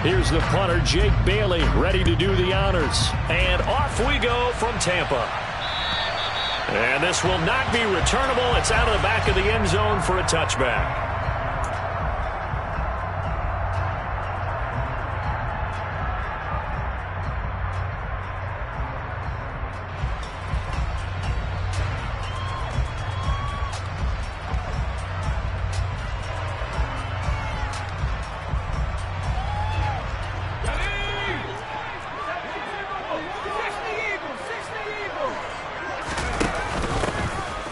Here's the punter, Jake Bailey, ready to do the honors. And off we go from Tampa. And this will not be returnable. It's out of the back of the end zone for a touchback.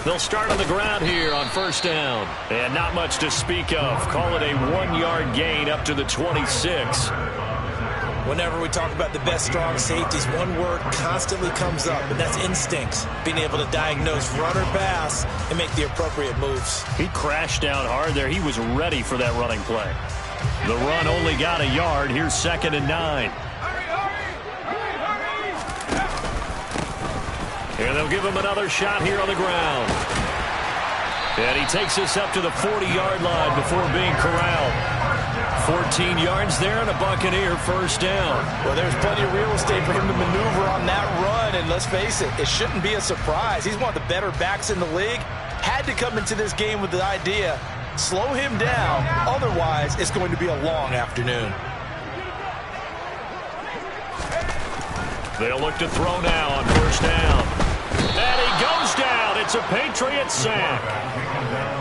They'll start on the ground here on first down. And not much to speak of. Call it a 1-yard gain up to the 26. Whenever we talk about the best strong safeties, one word constantly comes up, and that's instincts. Being able to diagnose run or pass and make the appropriate moves. He crashed down hard there. He was ready for that running play. The run only got a yard. Here's 2nd and 9. And they'll give him another shot here on the ground. And he takes us up to the 40-yard line before being corralled. 14 yards there and a Buccaneer first down. Well, there's plenty of real estate for him to maneuver on that run. And let's face it, it shouldn't be a surprise. He's one of the better backs in the league. Had to come into this game with the idea, slow him down. Otherwise, it's going to be a long afternoon. They'll look to throw now on first down. And he goes down. It's a Patriots sack.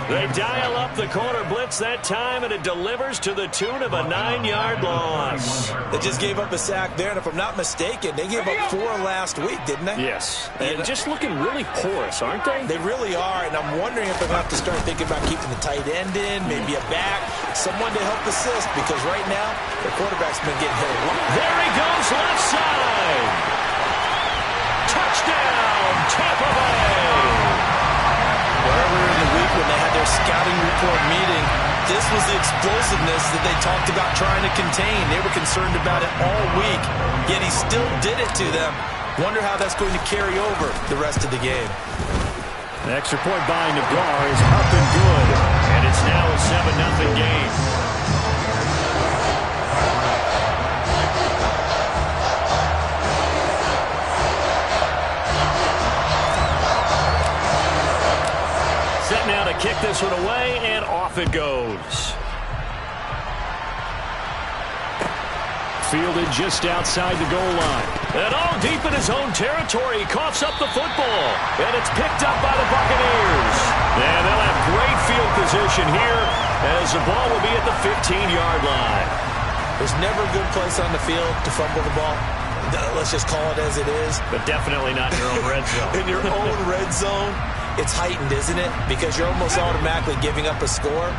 They dial up the corner blitz that time, and it delivers to the tune of a 9-yard loss. They just gave up a sack there, and if I'm not mistaken, they gave up 4 last week, didn't they? Yes. And just looking really porous, aren't they? They really are, and I'm wondering if they're going to have to start thinking about keeping the tight end in, maybe a back, someone to help assist, because right now, their quarterback's been getting hit a lot. There he goes, left side. Touchdown, Tampa Bay. Earlier in the week when they had their scouting report meeting, this was the explosiveness that they talked about trying to contain. They were concerned about it all week, yet he still did it to them. Wonder how that's going to carry over the rest of the game. The extra point by Nagar is up and good, and it's now a 7-0 game. Set now to kick this one away, and off it goes. Fielded just outside the goal line. And all deep in his own territory, he coughs up the football. And it's picked up by the Buccaneers. And they'll have great field position here as the ball will be at the 15-yard line. There's never a good place on the field to fumble the ball. Let's just call it as it is. But definitely not in your own red zone. In your own red zone, it's heightened, isn't it? Because you're almost automatically giving up a score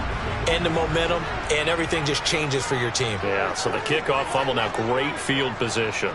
and the momentum, and everything just changes for your team. Yeah, so the kickoff fumble, now great field position.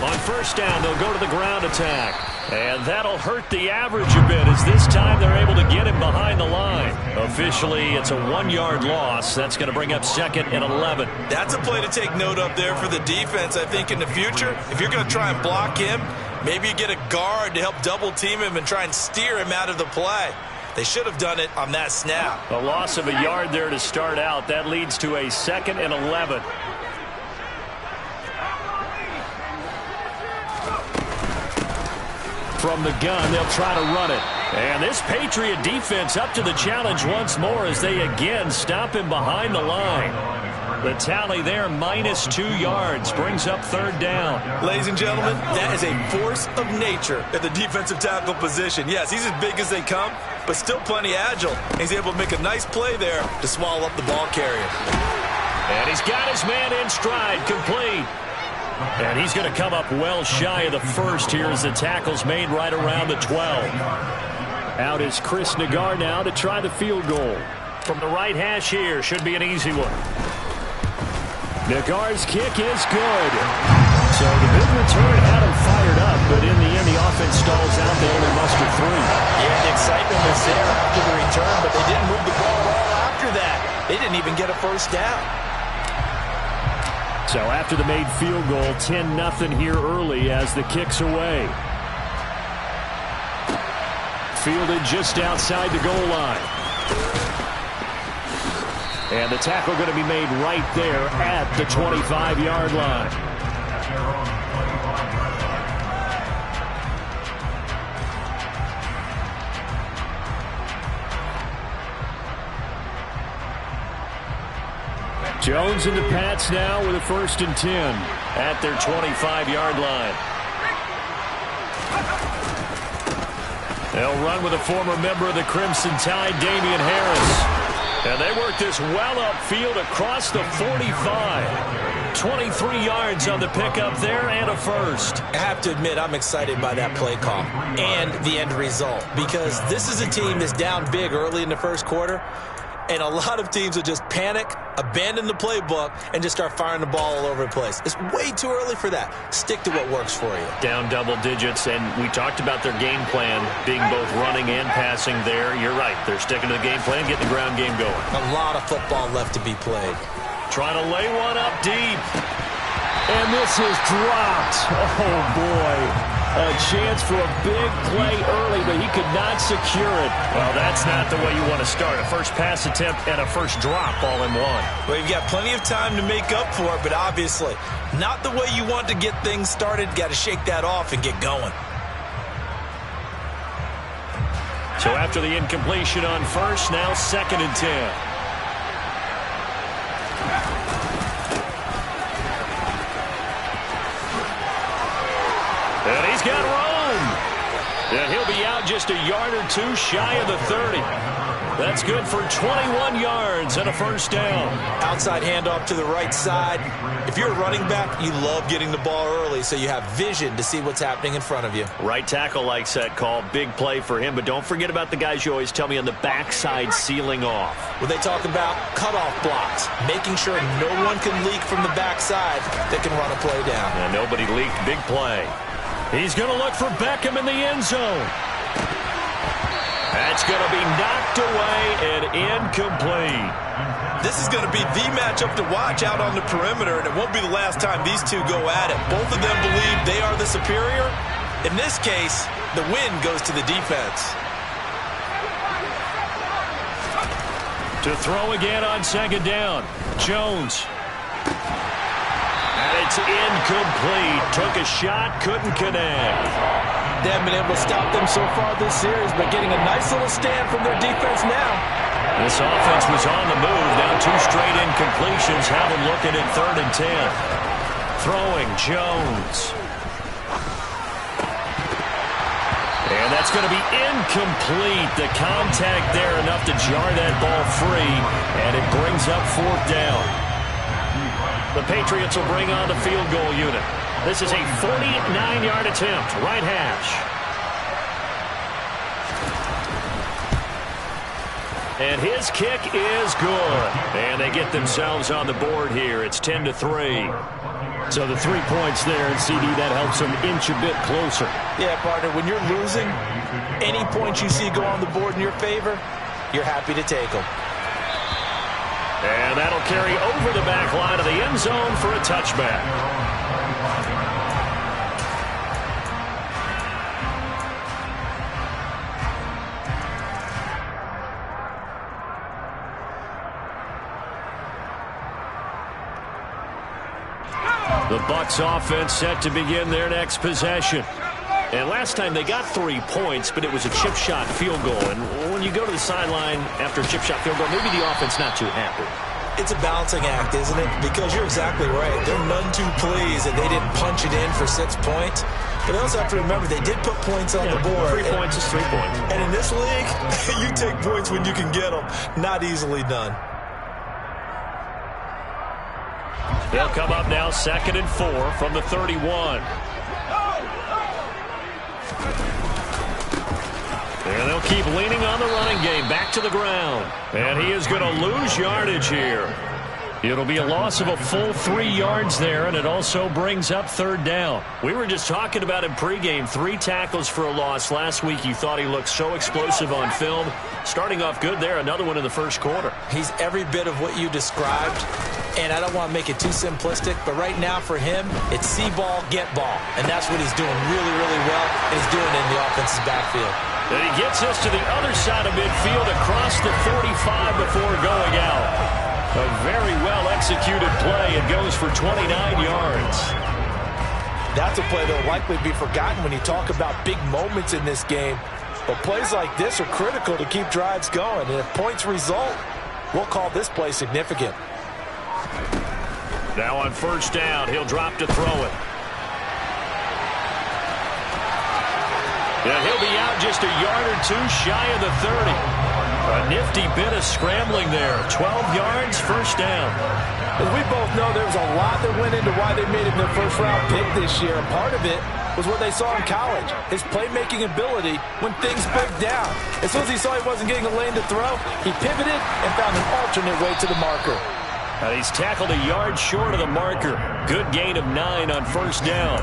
On first down, they'll go to the ground attack. And that'll hurt the average a bit as this time they're able to get him behind the line. Officially, it's a 1-yard loss. That's going to bring up 2nd and 11. That's a play to take note of there for the defense, I think, in the future. If you're going to try and block him, maybe you get a guard to help double-team him and try and steer him out of the play. They should have done it on that snap. A loss of a yard there to start out. That leads to a 2nd and 11. From the gun, they'll try to run it. And this Patriot defense up to the challenge once more as they again stop him behind the line. The tally there, -2 yards, brings up 3rd down. Ladies and gentlemen, that is a force of nature at the defensive tackle position. Yes, he's as big as they come, but still plenty agile. He's able to make a nice play there to swallow up the ball carrier. And he's got his man in stride, complete. And he's going to come up well shy of the first here as the tackle's made right around the 12. Out is Chris Nagar now to try the field goal. From the right hash here, should be an easy one. Nagar's kick is good. So the big return had him fired up, but in the end the offense stalls out. They only muster 3. Yeah, the excitement was there after the return, but they didn't move the ball at all after that. They didn't even get a first down. So after the made field goal, 10-0 here early as the kick's away. Fielded just outside the goal line. And the tackle going to be made right there at the 25-yard line. Jones and the Pats now with a 1st and 10 at their 25-yard line. They'll run with a former member of the Crimson Tide, Damian Harris. And they work this well upfield across the 45. 23 yards on the pickup there and a first. I have to admit, I'm excited by that play call and the end result, because this is a team that's down big early in the first quarter. And a lot of teams will just panic, abandon the playbook, and just start firing the ball all over the place. It's way too early for that. Stick to what works for you. Down double digits, and we talked about their game plan being both running and passing there. You're right. They're sticking to the game plan, getting the ground game going. A lot of football left to be played. Trying to lay one up deep. And this is dropped. Oh, boy. A chance for a big play early, but he could not secure it. Well, that's not the way you want to start. A first pass attempt and a first drop all in one. Well, you've got plenty of time to make up for it, but obviously not the way you want to get things started. Got to shake that off and get going. So after the incompletion on first, now 2nd and 10. And he's got room. And he'll be out just a yard or two shy of the 30. That's good for 21 yards and a first down. Outside handoff to the right side. If you're a running back, you love getting the ball early so you have vision to see what's happening in front of you. Right tackle likes that call. Big play for him. But don't forget about the guys you always tell me on the backside sealing off. Well, they talk about cutoff blocks, making sure no one can leak from the backside that can run a play down. And nobody leaked. Big play. He's going to look for Beckham in the end zone. That's going to be knocked away and incomplete. This is going to be the matchup to watch out on the perimeter, and it won't be the last time these two go at it. Both of them believe they are the superior. In this case, the win goes to the defense. To throw again on 2nd down. Jones. And it's incomplete. Took a shot, couldn't connect. They haven't been able to stop them so far this series, but getting a nice little stand from their defense now. This offense was on the move. Now 2 straight incompletions have them looking at 3rd and 10. Throwing Jones. And that's going to be incomplete. The contact there enough to jar that ball free, and it brings up 4th down. The Patriots will bring on the field goal unit. This is a 49-yard attempt, right hash. And his kick is good. And they get themselves on the board here. It's 10-3. So the 3 points there, and CD, that helps them inch a bit closer. Yeah, partner, when you're losing, any points you see go on the board in your favor, you're happy to take them. And that'll carry over the back line of the end zone for a touchback. The Bucs offense set to begin their next possession. And last time they got 3 points, but it was a chip shot field goal. And when you go to the sideline after a chip shot field goal, maybe the offense not too happy. It's a balancing act, isn't it? Because you're exactly right. They're none too pleased that they didn't punch it in for 6 points. But they also have to remember they did put points on the board. 3 points is 3 points. And in this league, you take points when you can get them. Not easily done. They'll come up now 2nd and 4 from the 31. And they'll keep leaning on the running game. Back to the ground. And he is going to lose yardage here. It'll be a loss of a full 3 yards there, and it also brings up 3rd down. We were just talking about him pregame. 3 tackles for a loss. Last week you thought he looked so explosive on film. Starting off good there. Another one in the first quarter. He's every bit of what you described. And I don't want to make it too simplistic, but right now for him, it's see ball, get ball. And that's what he's doing really, really well, and he's doing it in the offensive backfield. And he gets us to the other side of midfield across the 45 before going out. A very well-executed play. It goes for 29 yards. That's a play that will likely be forgotten when you talk about big moments in this game. But plays like this are critical to keep drives going. And if points result, we'll call this play significant. Now on first down, he'll drop to throw it. And he'll be out just a yard or two shy of the 30. A nifty bit of scrambling there. 12 yards, first down. As we both know, there was a lot that went into why they made him their first-round pick this year. And part of it was what they saw in college, his playmaking ability when things broke down. As soon as he saw he wasn't getting a lane to throw, he pivoted and found an alternate way to the marker. And he's tackled a yard short of the marker. Good gain of 9 on first down.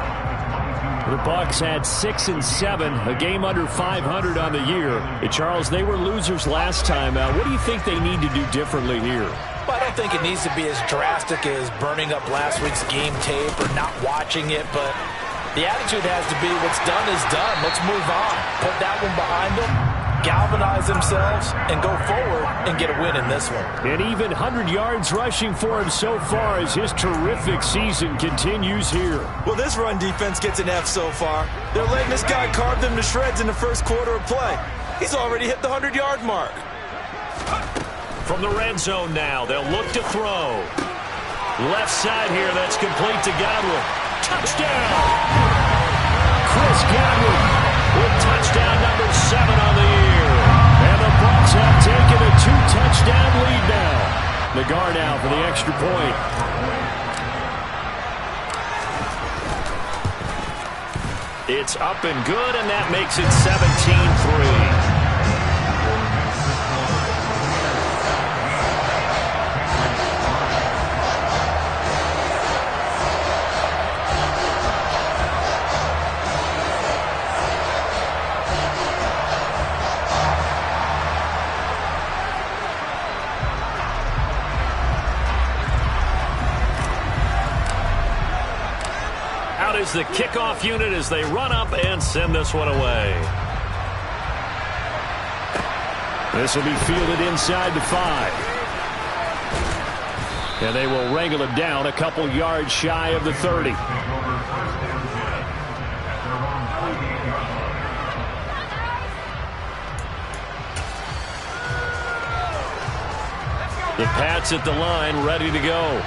The Bucs had 6 and 7, a game under 500 on the year. Charles, they were losers last time out. What do you think they need to do differently here? Well, I don't think it needs to be as drastic as burning up last week's game tape or not watching it, but the attitude has to be what's done is done. Let's move on. Put that one behind them, galvanize themselves, and go forward and get a win in this one. And even 100 yards rushing for him so far as his terrific season continues here. Well, this run defense gets an F so far. They're letting this guy carve them to shreds in the first quarter of play. He's already hit the 100-yard mark. From the red zone now, they'll look to throw. Left side here, that's complete to Godwin. Touchdown! Chris Godwin with touchdown number 7 on the year. And the Bucs have taken a 2-touchdown lead now. The guard out for the extra point. It's up and good, and that makes it 17-3. Is the kickoff unit as they run up and send this one away. This will be fielded inside the 5. And they will wrangle it down a couple yards shy of the 30. The Pats at the line, ready to go.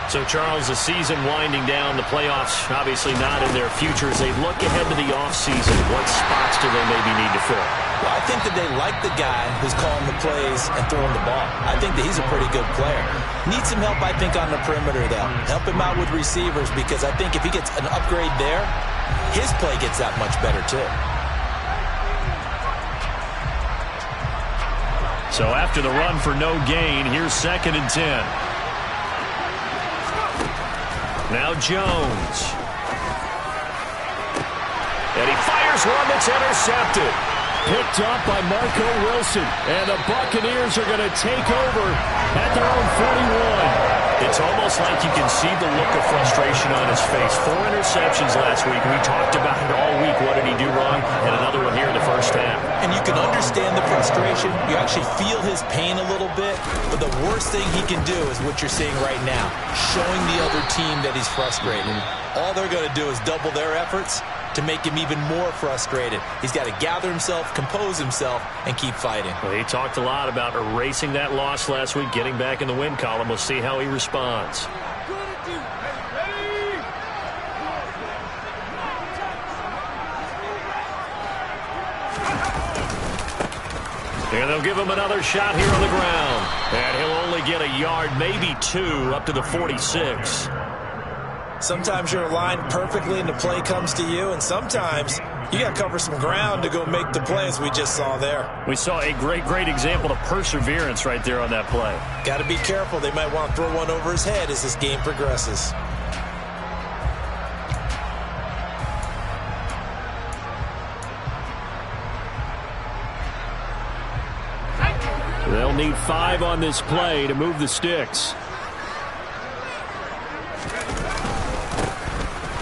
So, Charles, the season winding down, the playoffs obviously not in their future. As they look ahead to the offseason, what spots do they maybe need to fill? Well, I think that they like the guy who's calling the plays and throwing the ball. I think that he's a pretty good player. Needs some help, I think, on the perimeter, though. Help him out with receivers, because I think if he gets an upgrade there, his play gets that much better, too. So after the run for no gain, here's 2nd and 10. Now Jones. And he fires one that's intercepted. Picked up by Marco Wilson. And the Buccaneers are going to take over at their own 41. It's almost like you can see the look of frustration on his face. 4 interceptions last week. We talked about it all week. What did he do wrong? And another one here in the first half. And you can understand the frustration. You actually feel his pain a little bit. But the worst thing he can do is what you're seeing right now. Showing the other team that he's frustrated. All they're going to do is double their efforts to make him even more frustrated. He's got to gather himself, compose himself, and keep fighting. Well, he talked a lot about erasing that loss last week, getting back in the win column. We'll see how he responds. And they'll give him another shot here on the ground. And he'll only get a yard, maybe 2, up to the 46. Sometimes you're aligned perfectly and the play comes to you, and sometimes you got to cover some ground to go make the play, as we just saw there. We saw a great example of perseverance right there on that play. Got to be careful. They might want to throw one over his head as this game progresses. They'll need 5 on this play to move the sticks.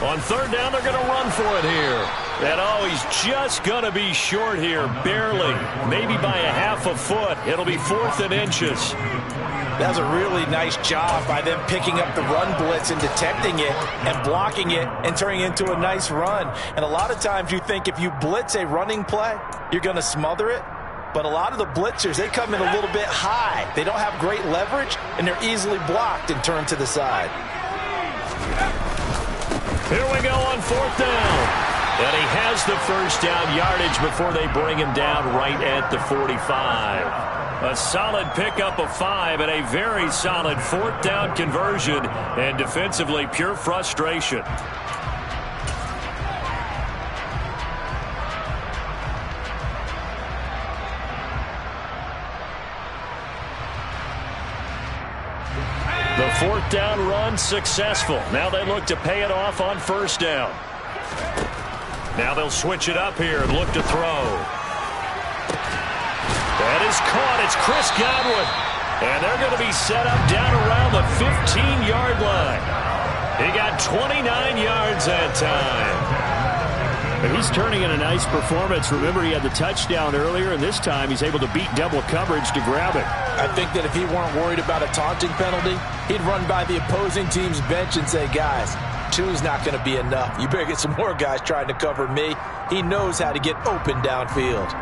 On third down, they're going to run for it here. And, oh, he's just going to be short here, barely. Maybe by a half a foot. It'll be 4th and inches. That was a really nice job by them picking up the run blitz and detecting it and blocking it and turning it into a nice run. And a lot of times you think if you blitz a running play, you're going to smother it. But a lot of the blitzers, they come in a little bit high. They don't have great leverage, and they're easily blocked and turned to the side. Here we go on 4th down. And he has the first down yardage before they bring him down right at the 45. A solid pickup of 5 and a very solid 4th down conversion. And defensively, pure frustration. The 4th down run successful. Now they look to pay it off on 1st down. Now they'll switch it up here and look to throw. That is caught. It's Chris Godwin. And they're going to be set up down around the 15-yard line. He got 29 yards that time. He's turning in a nice performance. Remember, he had the touchdown earlier, and this time he's able to beat double coverage to grab it. I think that if he weren't worried about a taunting penalty, he'd run by the opposing team's bench and say, guys, 2 is not going to be enough. You better get some more guys trying to cover me. He knows how to get open downfield.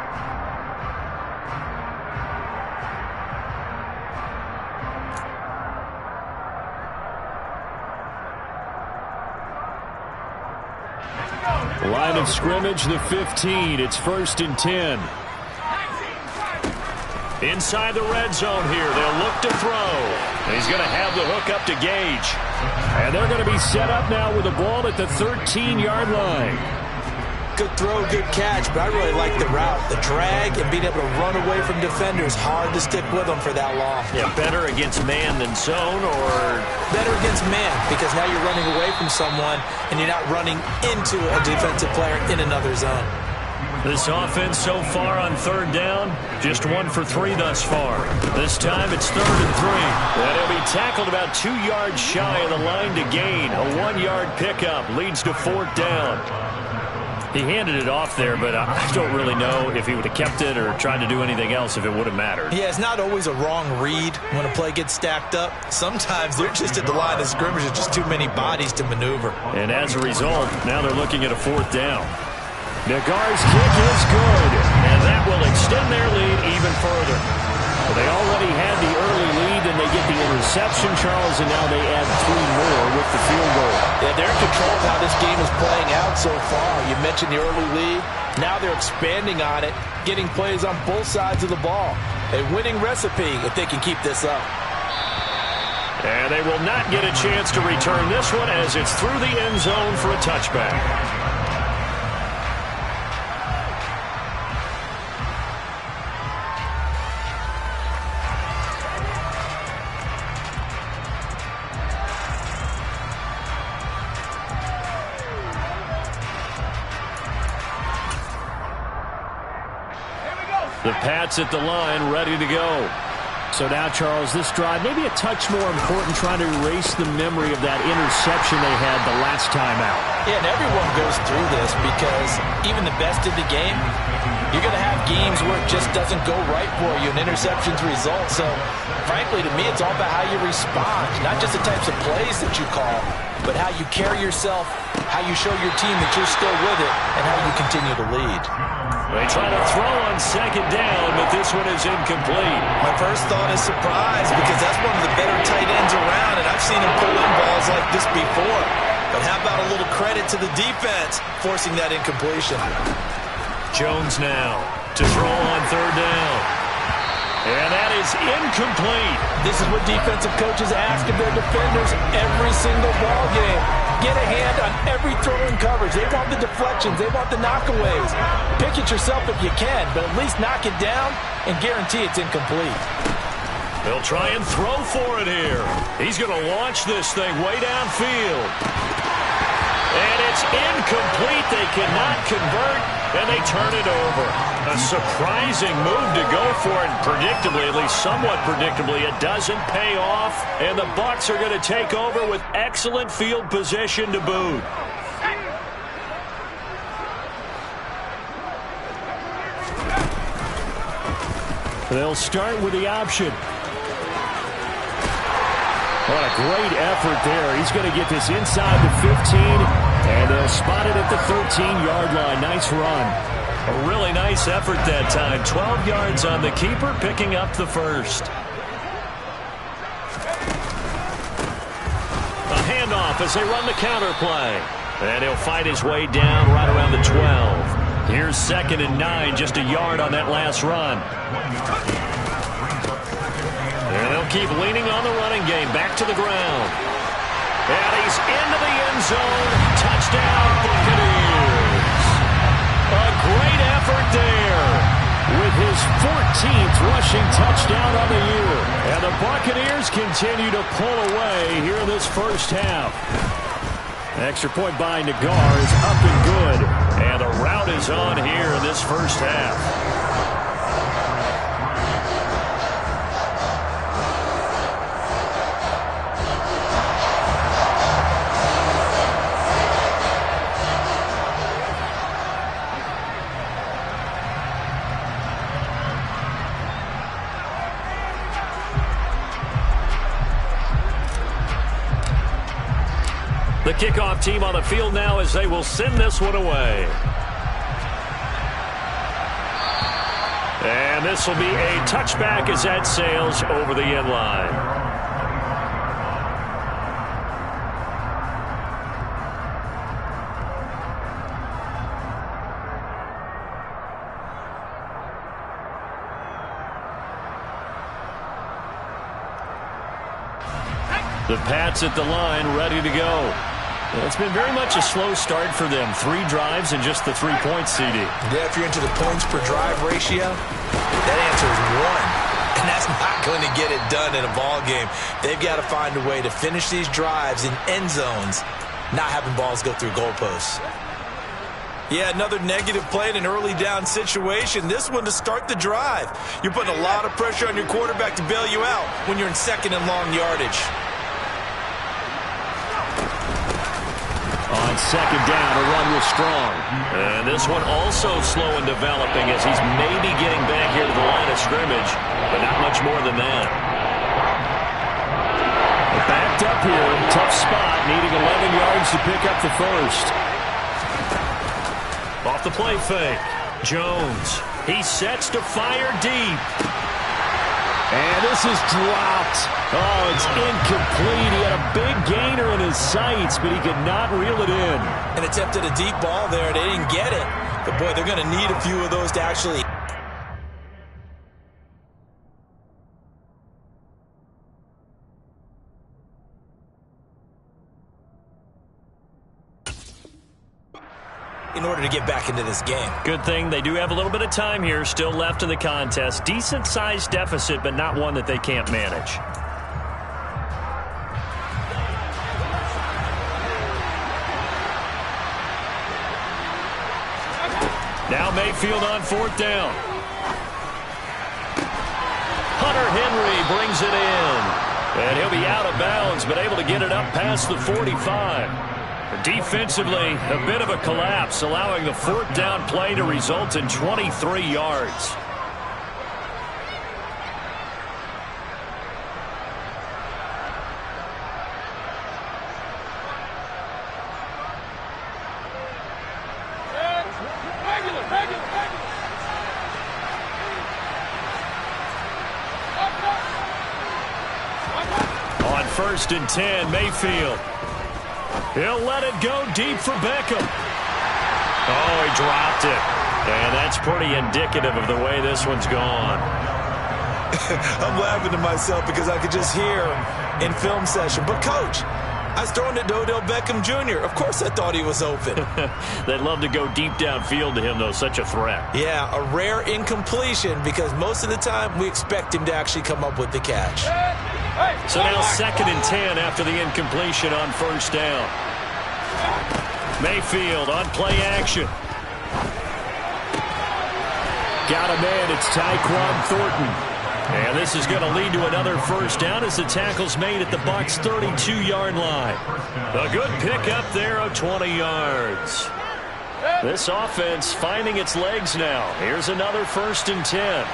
Line of scrimmage, the 15. It's 1st and 10. Inside the red zone here. They'll look to throw. And he's going to have the hook up to Gage. And they're going to be set up now with the ball at the 13-yard line. Good throw, good catch, but I really like the route. The drag and being able to run away from defenders, hard to stick with them for that long. Yeah, better against man than zone, or? Better against man, because now you're running away from someone and you're not running into a defensive player in another zone. This offense so far on 3rd down, just 1 for 3 thus far. This time it's 3rd and 3. And he'll be tackled about 2 yards shy of the line to gain. A 1-yard pickup leads to 4th down. He handed it off there, but I don't really know if he would have kept it or tried to do anything else if it would have mattered. Yeah, it's not always a wrong read when a play gets stacked up. Sometimes they're just at the line of scrimmage. There's just too many bodies to maneuver. And as a result, now they're looking at a 4th down. Nagar's kick is good, and that will extend their lead even further. Well, they already had the early lead, and they get the interception, Charles, and now they add 3 more with the field goal. Yeah, they're in control of how this game is playing out so far. You mentioned the early lead. Now they're expanding on it, getting plays on both sides of the ball. A winning recipe if they can keep this up. And they will not get a chance to return this one as it's through the end zone for a touchback. The Pats at the line, ready to go. So now, Charles, this drive maybe a touch more important, trying to erase the memory of that interception they had the last time out. Yeah, and everyone goes through this because even the best of the game, you're going to have games where it just doesn't go right for you, and interceptions result. So, frankly, to me, it's all about how you respond, not just the types of plays that you call, but how you carry yourself, how you show your team that you're still with it, and how you continue to lead. They try to throw on 2nd down, but this one is incomplete. My first thought is surprise because that's one of the better tight ends around, and I've seen him pull in balls like this before. But how about a little credit to the defense forcing that incompletion? Jones now to throw on 3rd down. And that is incomplete. This is what defensive coaches ask of their defenders every single ball game. Get a hand on every throw in coverage. They want the deflections. They want the knockaways. Pick it yourself if you can, but at least knock it down and guarantee it's incomplete. They'll try and throw for it here. He's going to launch this thing way downfield. And it's incomplete. They cannot convert, and they turn it over. A surprising move to go for it, and predictably, at least somewhat predictably, it doesn't pay off, and the Bucs are going to take over with excellent field position to boot. They'll start with the option. What a great effort there. He's going to get this inside the 15, and they'll spot it at the 13-yard line. Nice run. A really nice effort that time. 12 yards on the keeper, picking up the first. A handoff as they run the counter play. And he'll fight his way down right around the 12. Here's 2nd and 9, just a yard on that last run. And they'll keep leaning on the running game. Back to the ground. And he's into the end zone. Touchdown, Buccaneers. A great effort there with his 14th rushing touchdown on the year. And the Buccaneers continue to pull away here in this first half. Extra point by Nagar is up and good. And the route is on here in this first half. The kickoff team on the field now as they will send this one away. And this will be a touchback as that sails over the end line. The Pats at the line, ready to go. It's been very much a slow start for them. 3 drives and just the 3 points, CD. Yeah, if you're into the points per drive ratio, that answer is 1. And that's not going to get it done in a ball game. They've got to find a way to finish these drives in end zones, not having balls go through goalposts. Yeah, another negative play in an early down situation. This one to start the drive. You're putting a lot of pressure on your quarterback to bail you out when you're in 2nd and long yardage. On 2nd down, a run was strong. And this one also slow in developing as he's maybe getting back here to the line of scrimmage, but not much more than that. Backed up here, tough spot, needing 11 yards to pick up the first. Off the play fake, Jones. He sets to fire deep. And this is dropped. Oh, it's incomplete. He had a big gainer in his sights, but he could not reel it in. And attempted a deep ball there. They didn't get it. But, boy, they're going to need a few of those to actually... in order to get back into this game. Good thing they do have a little bit of time here still left in the contest. Decent-sized deficit, but not one that they can't manage. Now Mayfield on 4th down. Hunter Henry brings it in. And he'll be out of bounds, but able to get it up past the 45. Defensively, a bit of a collapse, allowing the 4th down play to result in 23 yards. On 1st and 10, Mayfield. He'll let it go deep for Beckham. Oh, he dropped it. And that's pretty indicative of the way this one's gone. I'm laughing to myself because I could just hear in film session. But, Coach, I was throwing it to Odell Beckham Jr. Of course I thought he was open. They'd love to go deep downfield to him, though. Such a threat. Yeah, a rare incompletion because most of the time we expect him to actually come up with the catch. So now 2nd and 10 after the incompletion on 1st down. Mayfield on play action. Got a man, it's Tyquan Thornton. And this is going to lead to another 1st down as the tackle's made at the Bucs' 32-yard line. A good pickup there of 20 yards. This offense finding its legs now. Here's another 1st and 10.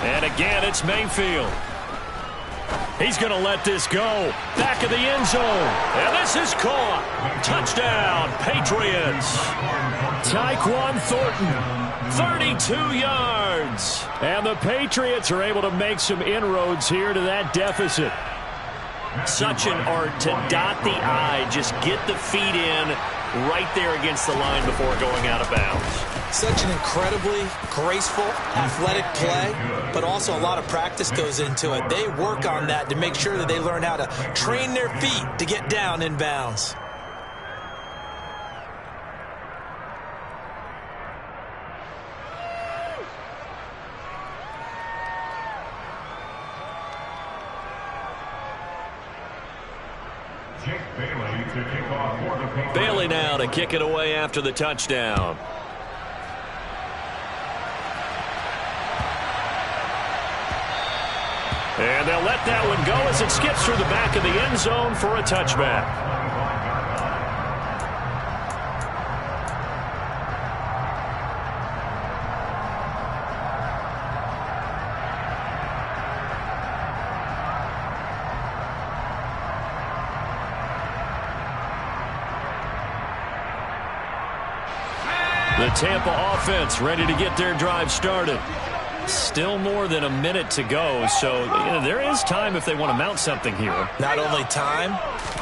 And again, it's Mayfield. He's going to let this go. Back of the end zone. And this is caught. Touchdown, Patriots. Tyquan Thornton, 32 yards. And the Patriots are able to make some inroads here to that deficit. Such an art to dot the I, just get the feet in right there against the line before going out of bounds. Such an incredibly graceful, athletic play, but also a lot of practice goes into it. They work on that to make sure that they learn how to train their feet to get down in bounds. Bailey now to kick it away after the touchdown. And they'll let that one go as it skips through the back of the end zone for a touchback. The Tampa offense ready to get their drive started. Still more than a minute to go, so there is time if they want to mount something here. Not only time,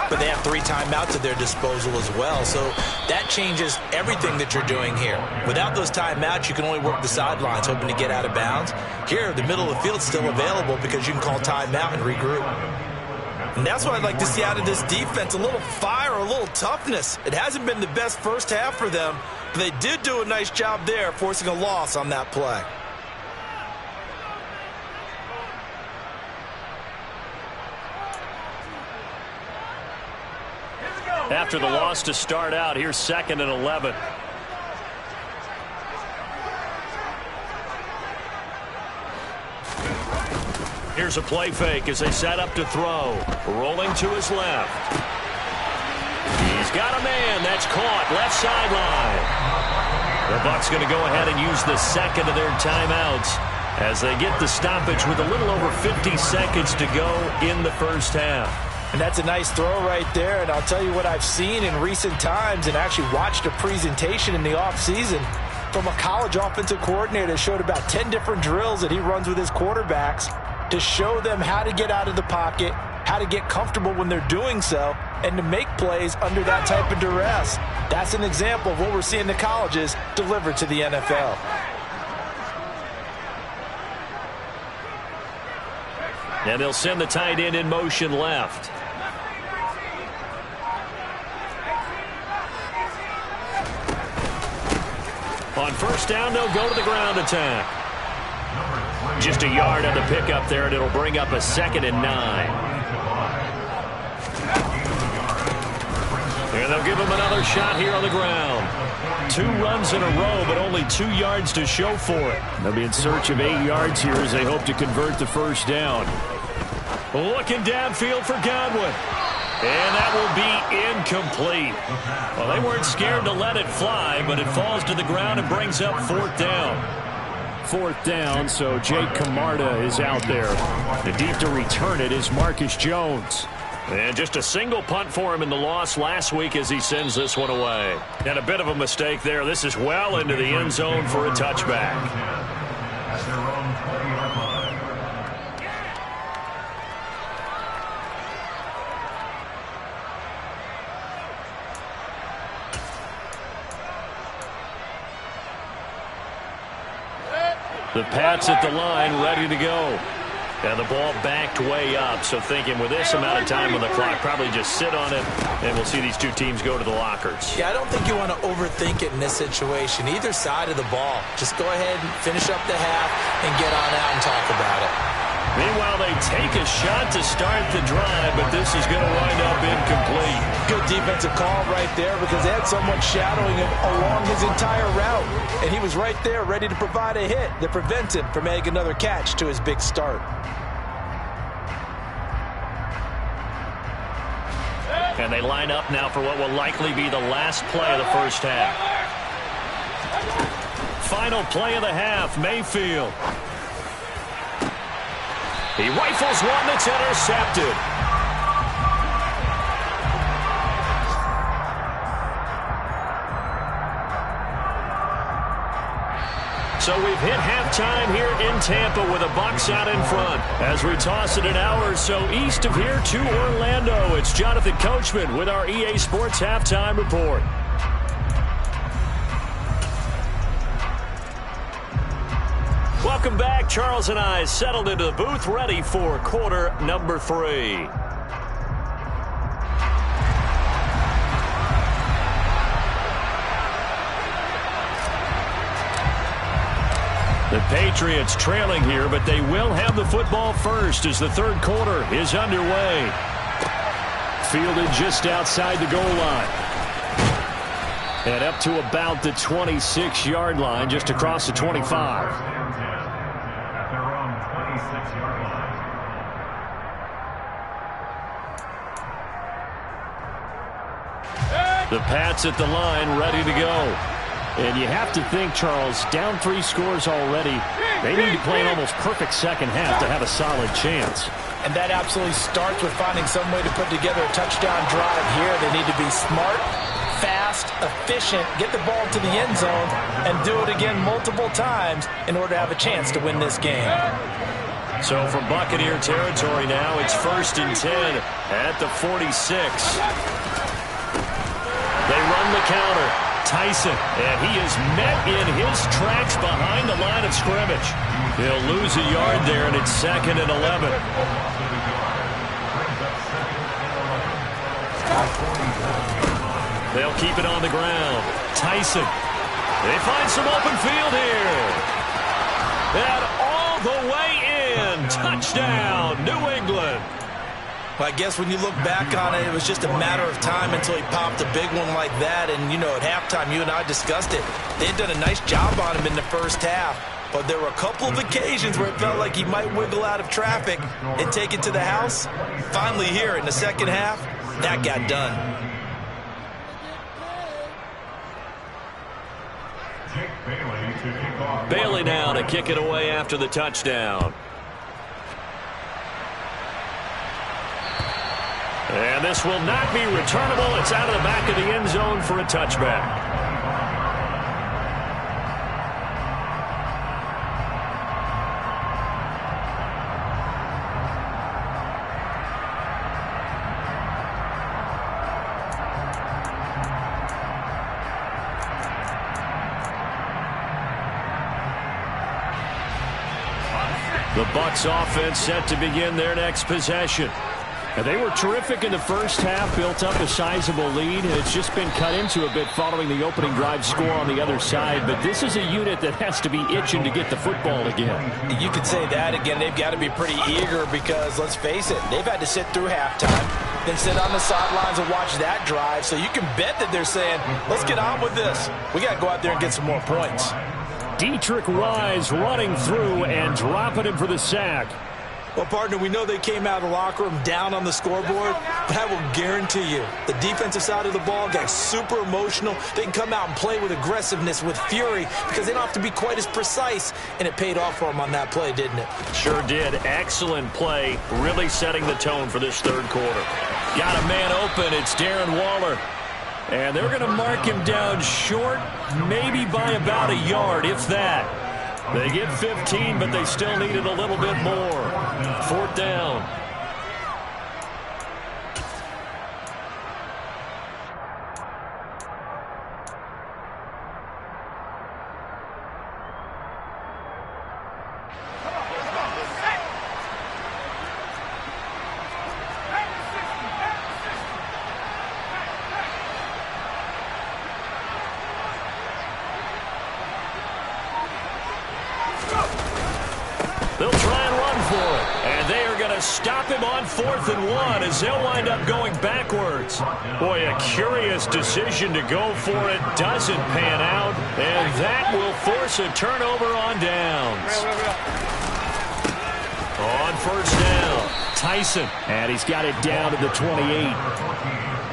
but they have 3 timeouts at their disposal as well, so that changes everything that you're doing here. Without those timeouts, you can only work the sidelines, hoping to get out of bounds. Here, the middle of the field's still available because you can call timeout and regroup. And that's what I'd like to see out of this defense, a little fire, a little toughness. It hasn't been the best first half for them, but they did do a nice job there, forcing a loss on that play. After the loss to start out, here's 2nd and 11. Here's a play fake as they set up to throw. Rolling to his left. He's got a man. That's caught. Left sideline. The Bucs going to go ahead and use the second of their timeouts as they get the stoppage with a little over 50 seconds to go in the first half. And that's a nice throw right there. And I'll tell you what I've seen in recent times and actually watched a presentation in the offseason from a college offensive coordinator that showed about 10 different drills that he runs with his quarterbacks to show them how to get out of the pocket, how to get comfortable when they're doing so, and to make plays under that type of duress. That's an example of what we're seeing the colleges deliver to the NFL. And they'll send the tight end in motion left. On first down, they'll go to the ground attack. Just a yard on the pickup there, and it'll bring up a 2nd and 9. And they'll give him another shot here on the ground. 2 runs in a row, but only 2 yards to show for it. They'll be in search of 8 yards here as they hope to convert the first down. Looking downfield for Godwin. And that will be incomplete. Well, they weren't scared to let it fly, but it falls to the ground and brings up 4th down. 4th down, so Jake Camarda is out there. The deep to return it is Marcus Jones. And just a single punt for him in the loss last week as he sends this one away. And a bit of a mistake there. This is well into the end zone for a touchback. The Pats at the line, ready to go. And the ball backed way up, so thinking with this amount of time on the clock, probably just sit on it, and we'll see these 2 teams go to the lockers. Yeah, I don't think you want to overthink it in this situation. Either side of the ball. Just go ahead and finish up the half and get on out and talk about it. Meanwhile, they take a shot to start the drive, but this is going to wind up incomplete. Good defensive call right there because they had someone shadowing him along his entire route. And he was right there ready to provide a hit that prevents him from making another catch to his big start. And they line up now for what will likely be the last play of the first half. Final play of the half, Mayfield. He rifles one that's intercepted. So we've hit halftime here in Tampa with the Bucs out in front. As we toss it an hour or so east of here to Orlando, it's Jonathan Coachman with our EA Sports Halftime Report. Welcome back. Charles and I settled into the booth, ready for quarter number 3. The Patriots trailing here, but they will have the football first as the third quarter is underway. Fielded just outside the goal line. And up to about the 26-yard line, just across the 25. The Pats at the line, ready to go. And you have to think, Charles, down 3 scores already. They need to play an almost perfect second half to have a solid chance. And that absolutely starts with finding some way to put together a touchdown drive here. They need to be smart, fast, efficient, get the ball to the end zone, and do it again multiple times in order to have a chance to win this game. So from Buccaneer territory now, it's 1st and 10 at the 46. They run the counter. Tyson, and he is met in his tracks behind the line of scrimmage. He'll lose a yard there, and it's 2nd and 11. They'll keep it on the ground. Tyson. They find some open field here. And all the way in. Touchdown, New England. Well, I guess when you look back on it, it was just a matter of time until he popped a big one like that. And, you know, at halftime, you and I discussed it. They had done a nice job on him in the first half. But there were a couple of occasions where it felt like he might wiggle out of traffic and take it to the house. Finally here in the second half, that got done. Bailey now to kick it away after the touchdown. And this will not be returnable. It's out of the back of the end zone for a touchback. The Bucs offense set to begin their next possession. And they were terrific in the first half, built up a sizable lead, and it's just been cut into a bit following the opening drive score on the other side. But this is a unit that has to be itching to get the football again. You could say that again. They've got to be pretty eager because, let's face it, they've had to sit through halftime, then sit on the sidelines and watch that drive. So you can bet that they're saying, let's get on with this. We got to go out there and get some more points. Dietrich Wise running through and dropping him for the sack. Well, partner, we know they came out of the locker room down on the scoreboard, but I will guarantee you the defensive side of the ball got super emotional. They can come out and play with aggressiveness, with fury, because they don't have to be quite as precise, and it paid off for them on that play, didn't it? Sure did. Excellent play, really setting the tone for this third quarter. Got a man open. It's Darren Waller. And they're going to mark him down short, maybe by about a yard, if that. They get 15, but they still needed a little bit more. 4th down. They'll try and run for it. And they are going to stop him on 4th and 1 as they'll wind up going backwards. Boy, a curious decision to go for it. Doesn't pan out. And that will force a turnover on downs. On 1st down, Tyson. And he's got it down to the 28.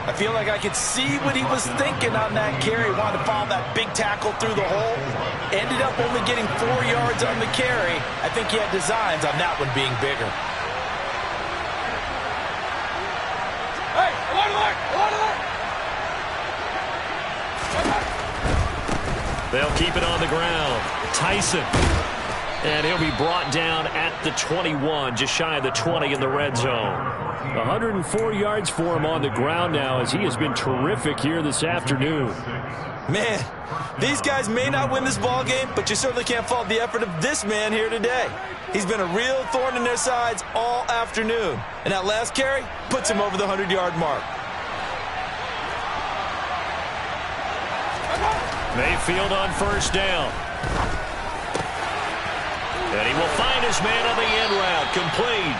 I feel like I could see what he was thinking on that carry. Wanted to follow that big tackle through the hole. Ended up only getting 4 yards on the carry. I think he had designs on that one being bigger. They'll keep it on the ground. Tyson. And he'll be brought down at the 21, just shy of the 20 in the red zone. 104 yards for him on the ground now, as he has been terrific here this afternoon. Man, these guys may not win this ball game, but you certainly can't fault the effort of this man here today. He's been a real thorn in their sides all afternoon. And that last carry puts him over the 100-yard mark. Mayfield on first down. And he will find his man on the end route, complete.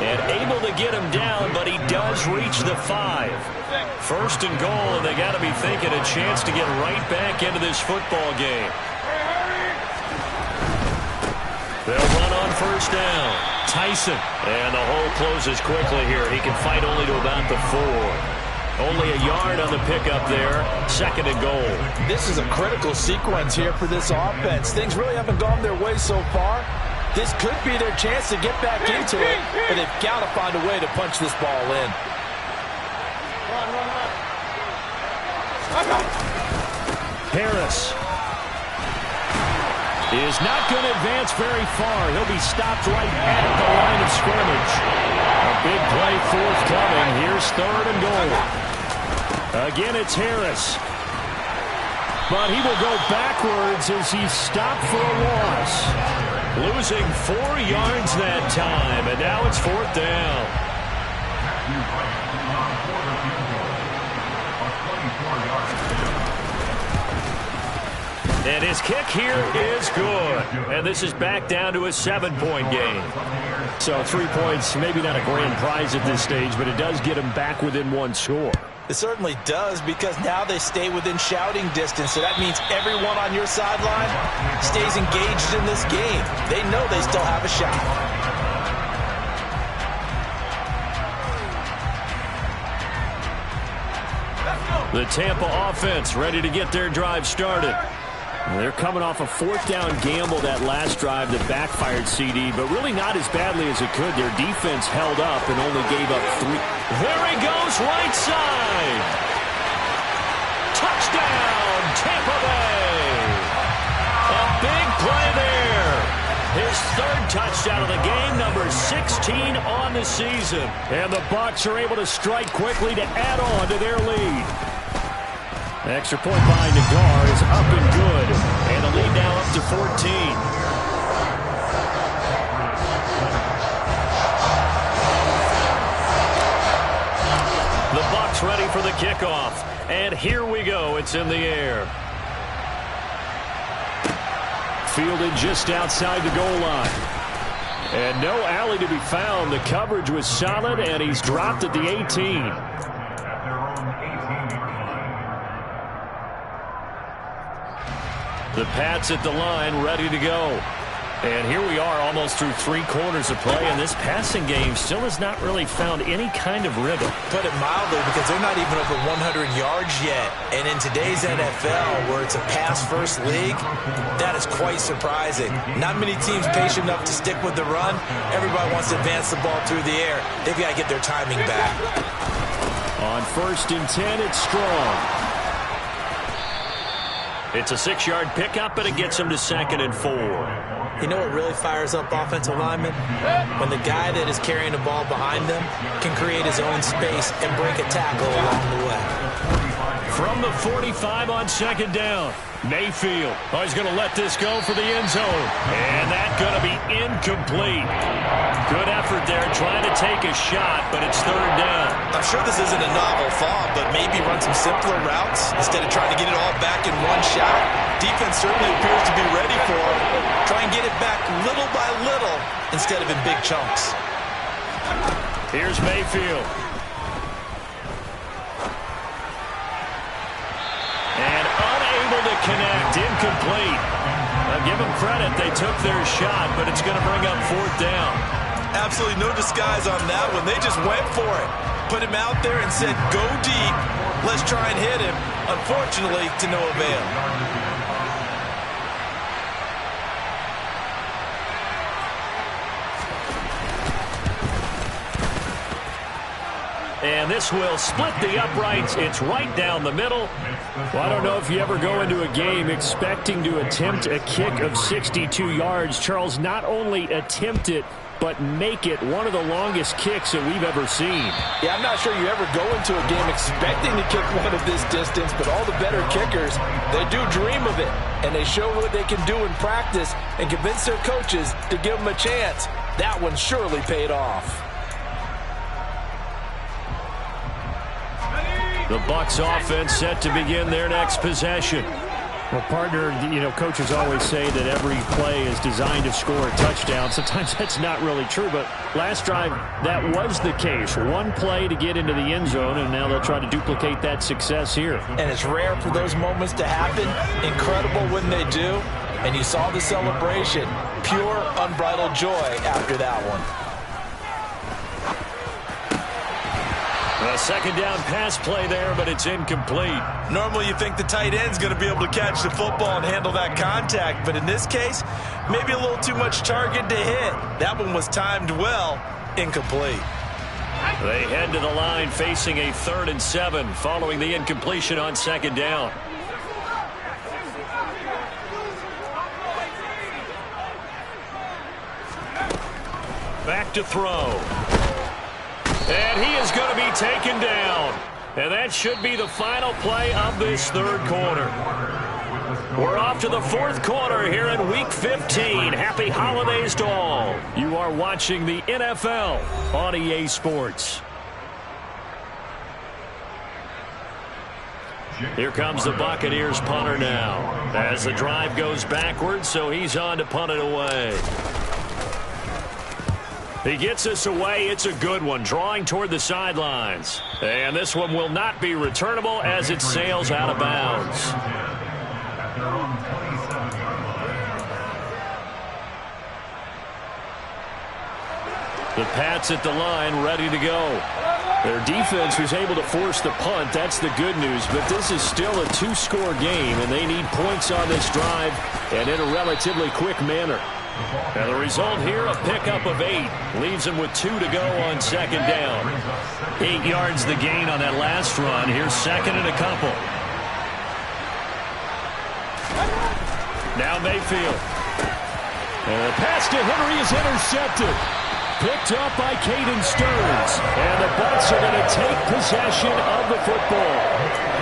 And able to get him down, but he does reach the 5. First and goal, and they got to be thinking a chance to get right back into this football game. They'll run on first down. Tyson. And the hole closes quickly here. He can fight only to about the 4. Only a yard on the pickup there. Second and goal. This is a critical sequence here for this offense. Things really haven't gone their way so far. This could be their chance to get back into it, but they've got to find a way to punch this ball in. Harris is not going to advance very far. He'll be stopped right at the line of scrimmage. A big play forthcoming. Here's third and goal. Again, it's Harris. But he will go backwards as he's stopped for a loss. Losing 4 yards that time, and now it's fourth down. And his kick here is good. And this is back down to a 7-point game. So 3 points, maybe not a grand prize at this stage, but it does get him back within one score. It certainly does, because now they stay within shouting distance. So that means everyone on your sideline stays engaged in this game. They know they still have a shot. The Tampa offense ready to get their drive started. They're coming off a fourth down gamble that last drive that backfired CD, but really not as badly as it could. Their defense held up and only gave up 3. There he goes, right side. Touchdown, Tampa Bay. A big play there. His third touchdown of the game, number 16 on the season. And the Bucs are able to strike quickly to add on to their lead. Extra point by Nagar is up and good. And the lead now up to 14. The Bucs ready for the kickoff. And here we go. It's in the air. Fielded just outside the goal line. And no alley to be found. The coverage was solid, and he's dropped at the 18. The Pats at the line, ready to go. And here we are almost through 3 quarters of play, and this passing game still has not really found any kind of rhythm. Put it mildly, because they're not even over 100 yards yet. And in today's NFL, where it's a pass-first league, that is quite surprising. Not many teams patient enough to stick with the run. Everybody wants to advance the ball through the air. They've got to get their timing back. On first and 10, it's Strong. It's a 6-yard pickup, and it gets him to second and 4. You know what really fires up offensive linemen? When the guy that is carrying the ball behind them can create his own space and break a tackle along the way. From the 45 on second down, Mayfield. Oh, he's going to let this go for the end zone. And that's going to be incomplete. Good effort there trying to take a shot, but it's third down. I'm sure this isn't a novel thought, but maybe run some simpler routes instead of trying to get it all back in one shot. Defense certainly appears to be ready for it. Try and get it back little by little instead of in big chunks. Here's Mayfield. And unable to connect, incomplete. I'll give them credit, they took their shot, but it's going to bring up fourth down. Absolutely no disguise on that one. They just went for it. Put him out there and said, go deep. Let's try and hit him. Unfortunately, to no avail. And this will split the uprights. It's right down the middle. Well, I don't know if you ever go into a game expecting to attempt a kick of 62 yards. Charles, not only attempt it, but make it one of the longest kicks that we've ever seen. Yeah, I'm not sure you ever go into a game expecting to kick one of this distance, but all the better kickers, they do dream of it, and they show what they can do in practice and convince their coaches to give them a chance. That one surely paid off. The Bucs offense set to begin their next possession. Well, partner, coaches always say that every play is designed to score a touchdown. Sometimes that's not really true, but last drive, that was the case. One play to get into the end zone, and now they'll try to duplicate that success here. And it's rare for those moments to happen. Incredible when they do. And you saw the celebration. Pure, unbridled joy after that one. A second down pass play there, but it's incomplete. Normally you think the tight end's going to be able to catch the football and handle that contact, but in this case, maybe a little too much target to hit. That one was timed well, incomplete. They head to the line facing a 3rd and 7 following the incompletion on second down. Back to throw. And he is going to be taken down. And that should be the final play of this third quarter. We're off to the fourth quarter here in Week 15. Happy holidays to all. You are watching the NFL on EA Sports. Here comes the Buccaneers punter now. As the drive goes backwards, so he's on to punt it away. He gets us away. It's a good one, drawing toward the sidelines. And this one will not be returnable as it sails out of bounds. The Pats at the line, ready to go. Their defense was able to force the punt. That's the good news. But this is still a 2-score game, and they need points on this drive and in a relatively quick manner. And the result here, a pickup of 8. Leaves them with 2 to go on second down. 8 yards the gain on that last run. Here's second and a couple. Now Mayfield. And the pass to Henry is intercepted. Picked up by Caden Stearns. And the Bucs are going to take possession of the football.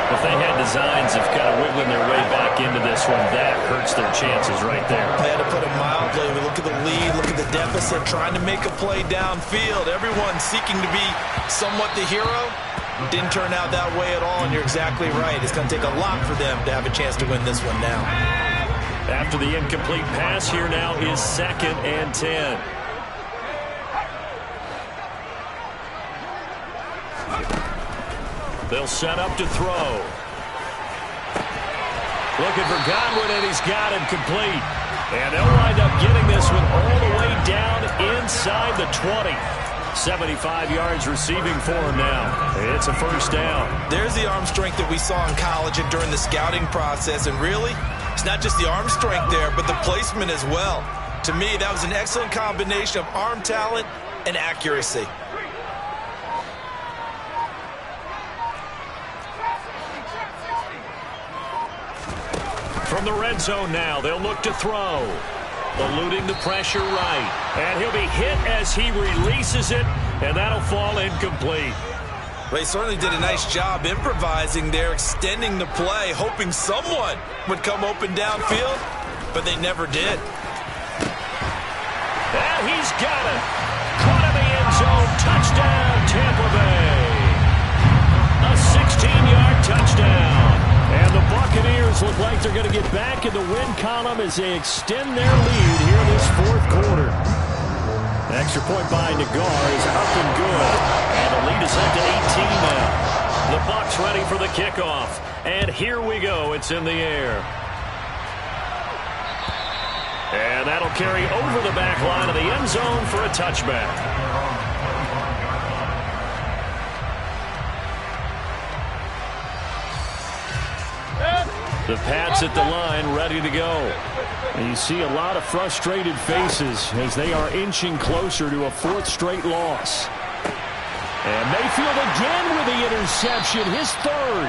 If they had designs of kind of wiggling their way back into this one, that hurts their chances right there. They had to put it mildly. We look at the lead, look at the deficit, trying to make a play downfield. Everyone seeking to be somewhat the hero. Didn't turn out that way at all, and you're exactly right. It's going to take a lot for them to have a chance to win this one now. After the incomplete pass, here now is 2nd and 10. They'll set up to throw. Looking for Godwin, and he's got him complete. And they'll wind up getting this one all the way down inside the 20. 75 yards receiving for him now. It's a first down. There's the arm strength that we saw in college and during the scouting process. And really, it's not just the arm strength there, but the placement as well. To me, that was an excellent combination of arm talent and accuracy. From the red zone now, they'll look to throw. Eluding the pressure right. And he'll be hit as he releases it, and that'll fall incomplete. They certainly did a nice job improvising there, extending the play, hoping someone would come open downfield, but they never did. And he's got it. Caught in the end zone. Touchdown, Tampa Bay. A 16-yard touchdown. And the Buccaneers look like they're going to get back in the win column as they extend their lead here in this fourth quarter. Extra point by Nagar is up and good. And the lead is up to 18 now. The Bucs ready for the kickoff. And here we go. It's in the air. And that'll carry over the back line of the end zone for a touchback. The Pats at the line, ready to go. And you see a lot of frustrated faces as they are inching closer to a 4th straight loss. And Mayfield again with the interception, his third.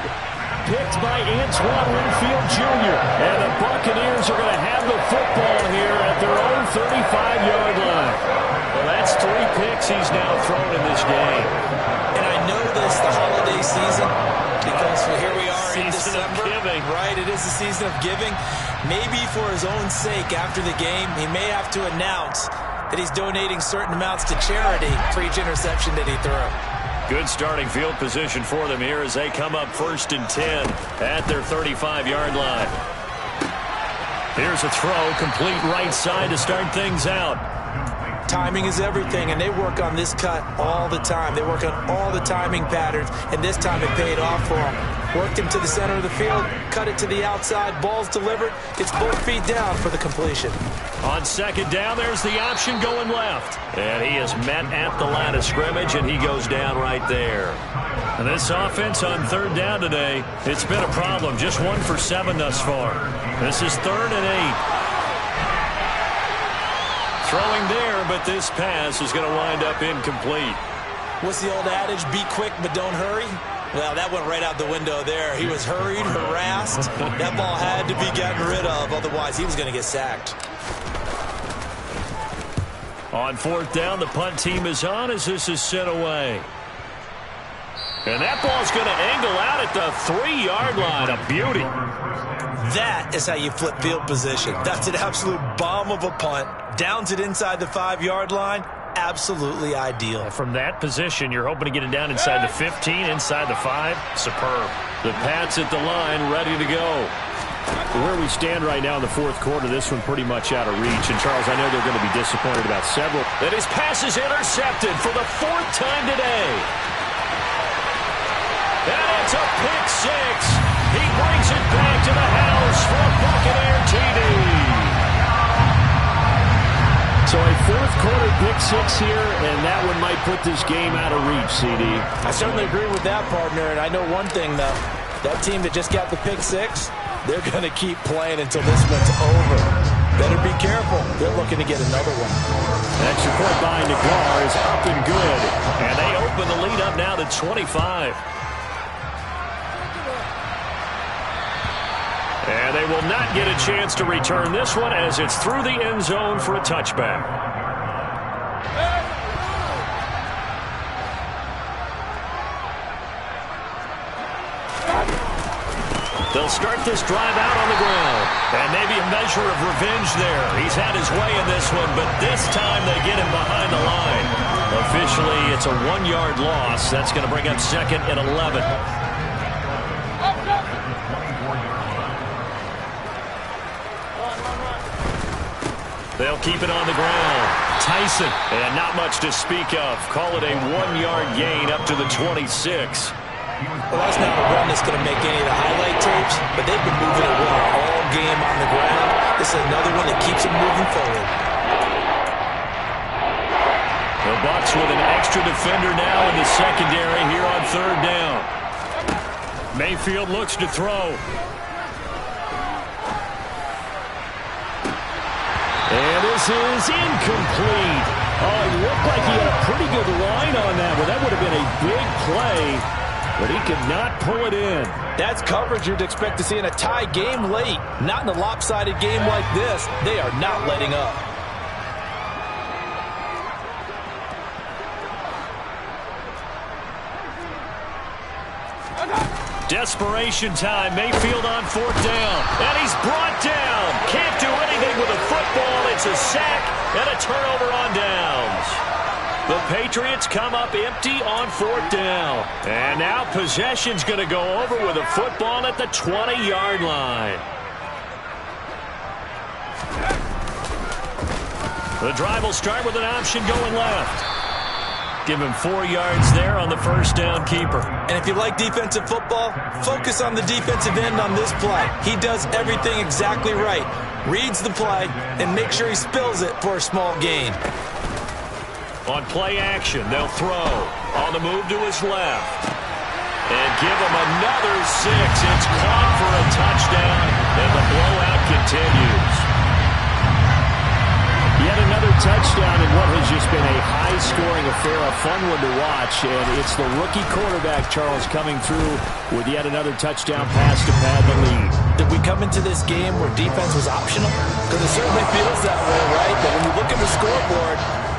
Picked by Antoine Winfield Jr. And the Buccaneers are going to have the football here at their own 35-yard line. Well, that's 3 picks he's now thrown in this game. And I know this, the holiday season, because here we are in Season December. of giving. Right, it is the season of giving. Maybe for his own sake after the game, he may have to announce that he's donating certain amounts to charity for each interception that he threw. Good starting field position for them here as they come up 1st and 10 at their 35-yard line. Here's a throw, complete right side to start things out. Timing is everything, and they work on this cut all the time. They work on all the timing patterns, and this time it paid off for him. Worked him to the center of the field, cut it to the outside, ball's delivered. It's both feet down for the completion. On 2nd down, there's the option going left. And he is met at the line of scrimmage, and he goes down right there. And this offense on 3rd down today, it's been a problem. Just 1 for 7 thus far. This is 3rd and 8. Throwing there, but this pass is going to wind up incomplete. What's the old adage, be quick but don't hurry? Well, that went right out the window there. He was hurried, harassed. That ball had to be gotten rid of, otherwise he was going to get sacked. On 4th down, the punt team is on as this is sent away. And that ball's going to angle out at the 3-yard line. A beauty. That is how you flip field position. That's an absolute bomb of a punt. Downs it inside the 5-yard line. Absolutely ideal. From that position, you're hoping to get it down inside the 15, inside the 5. Superb. The Pats at the line, ready to go. Where we stand right now in the 4th quarter, this one pretty much out of reach. And, Charles, I know they're going to be disappointed about several. And his pass is intercepted for the 4th time today. And it's a pick 6. He brings it back to the house for a Buccaneer TD. So a 4th quarter pick 6 here, and that one might put this game out of reach, CD. I certainly agree with that, partner. And I know one thing, though. That team that just got the pick 6, they're going to keep playing until this one's over. Better be careful. They're looking to get another one. Extra point by Nagar is up and good. And they open the lead up now to 25. And they will not get a chance to return this one as it's through the end zone for a touchback. They'll start this drive out on the ground. And maybe a measure of revenge there. He's had his way in this one, but this time they get him behind the line. Officially, it's a 1-yard loss. That's going to bring up 2nd and 11. They'll keep it on the ground. Tyson, and not much to speak of. Call it a 1-yard gain up to the 26. Well, that's not a run that's going to make any of the highlight tapes, but they've been moving it well all game on the ground. This is another one that keeps them moving forward. The Bucs with an extra defender now in the secondary here on 3rd down. Mayfield looks to throw. And this is incomplete. Oh, it looked like he had a pretty good line on that, but that would have been a big play, but he could not pull it in. That's coverage you'd expect to see in a tie game late. Not in a lopsided game like this. They are not letting up. Desperation time. Mayfield on 4th down. And he's brought down. Can't do anything with a football. It's a sack and a turnover on downs. The Patriots come up empty on 4th down. And now possession's going to go over with a football at the 20-yard line. The drive will start with an option going left. Give him 4 yards there on the 1st down keeper. And if you like defensive football, focus on the defensive end on this play. He does everything exactly right. Reads the play and make sure he spills it for a small gain. On play action, they'll throw. On the move to his left. And give him another 6. It's caught for a touchdown, and the blowout continues. Yet another touchdown in what has just been a high-scoring affair, a fun one to watch. And it's the rookie quarterback, Charles, coming through with yet another touchdown pass to pad the lead. Did we come into this game where defense was optional? Because it certainly feels that way, right? But when you look at the scoreboard,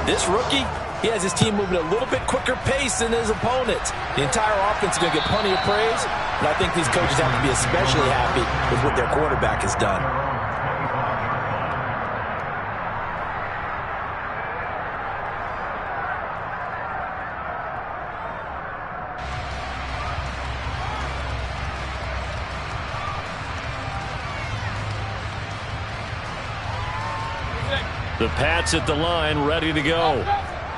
this rookie, he has his team moving at a little bit quicker pace than his opponents. The entire offense is going to get plenty of praise, and I think these coaches have to be especially happy with what their quarterback has done. The Pats at the line, ready to go.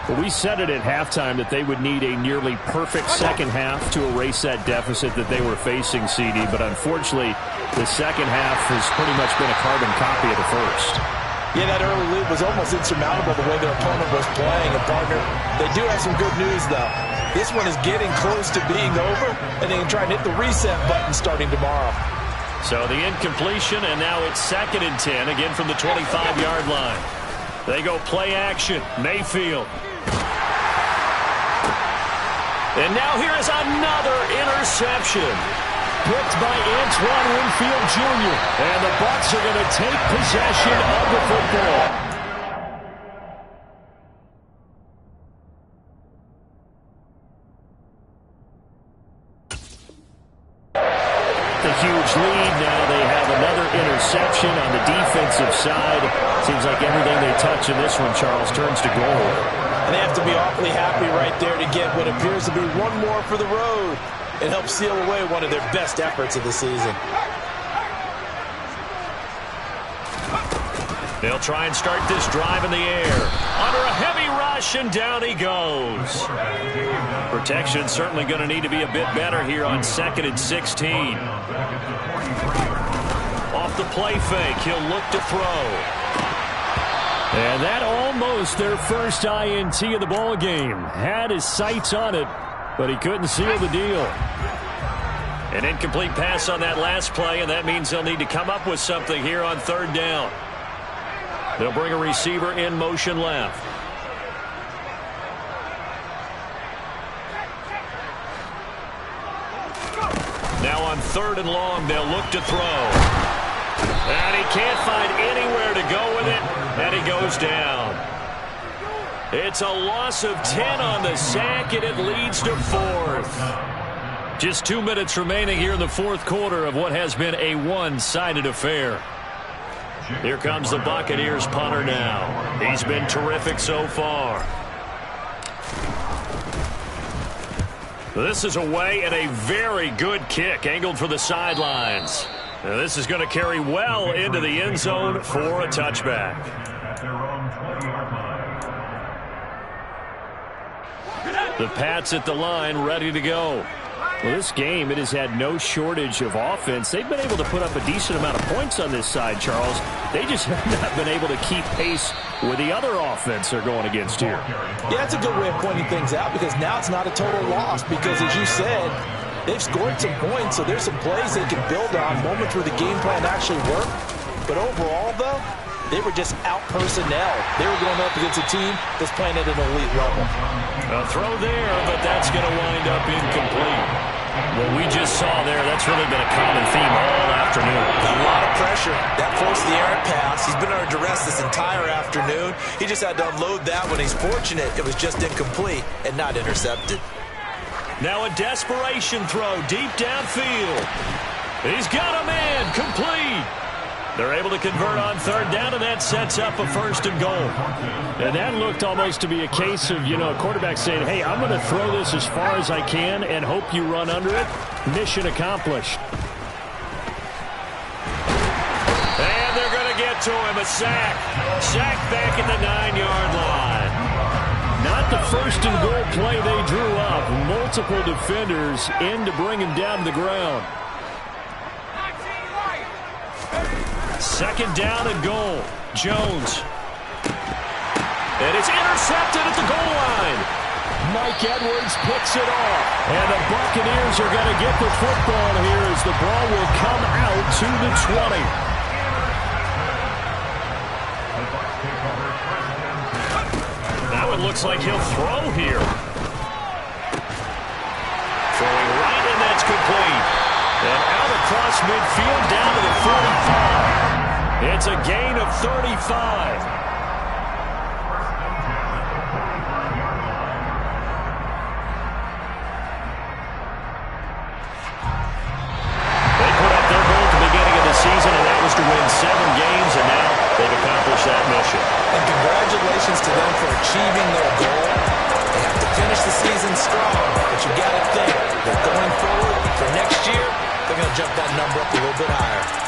Well, we said it at halftime that they would need a nearly perfect second half to erase that deficit that they were facing, CD. But unfortunately, the second half has pretty much been a carbon copy of the first. Yeah, that early lead was almost insurmountable the way their opponent was playing. And, partner, they do have some good news, though. This one is getting close to being over, and they can try and hit the reset button starting tomorrow. So the incompletion, and now it's 2nd and 10, again from the 25-yard line. They go play action. Mayfield. And now here is another interception. Picked by Antoine Winfield Jr. And the Bucs are going to take possession of the football. The huge lead. Now they have another interception on the defensive side. Seems like everything they touch in this one, Charles, turns to gold. And they have to be awfully happy right there to get what appears to be one more for the road and help seal away one of their best efforts of the season. They'll try and start this drive in the air. Under a heavy rush, and down he goes. Protection certainly going to need to be a bit better here on 2nd and 16. Off the play fake, he'll look to throw. And that almost their first INT of the ball game. Had his sights on it, but he couldn't seal the deal. An incomplete pass on that last play, and that means they'll need to come up with something here on 3rd down. They'll bring a receiver in motion left. Now on 3rd and long, they'll look to throw. And he can't find anywhere to go with it, and he goes down. It's a loss of 10 on the sack, and it leads to 4th. Just 2 minutes remaining here in the 4th quarter of what has been a one-sided affair. Here comes the Buccaneers punter now. He's been terrific so far. This is away, and a very good kick angled for the sidelines. Now this is going to carry well into the end zone for a touchback. The Pats at the line, ready to go. Well, this game, it has had no shortage of offense. They've been able to put up a decent amount of points on this side, Charles. They just have not been able to keep pace with the other offense they're going against here. Yeah, that's a good way of pointing things out, because now it's not a total loss, because as you said, they've scored some points, so there's some plays they can build on, moments where the game plan actually worked. But overall, though, they were just out-personnel. They were going up against a team that's playing at an elite level. A throw there, but that's going to wind up incomplete. What we just saw there, that's really been a common theme all afternoon. A lot of pressure. That forced the errant pass. He's been under duress this entire afternoon. He just had to unload that when he's fortunate. It was just incomplete and not intercepted. Now a desperation throw deep downfield. He's got a man, complete. They're able to convert on 3rd down, and that sets up a 1st and goal. And that looked almost to be a case of, a quarterback saying, hey, I'm going to throw this as far as I can and hope you run under it. Mission accomplished. And they're going to get to him, a sack. Sack back at the 9-yard line. Not the 1st and goal play they drew up. Multiple defenders in to bring him down to the ground. 2nd down and goal. Jones. And it's intercepted at the goal line. Mike Edwards picks it off. And the Buccaneers are going to get the football here as the ball will come out to the 20. looks like he'll throw here. Throwing right, and that's complete. And out across midfield, down to the 45. It's a gain of 35. Season, and that was to win 7 games, and now they've accomplished that mission. And congratulations to them for achieving their goal. They have to finish the season strong, but you got to think that going forward for next year, they're going to jump that number up a little bit higher.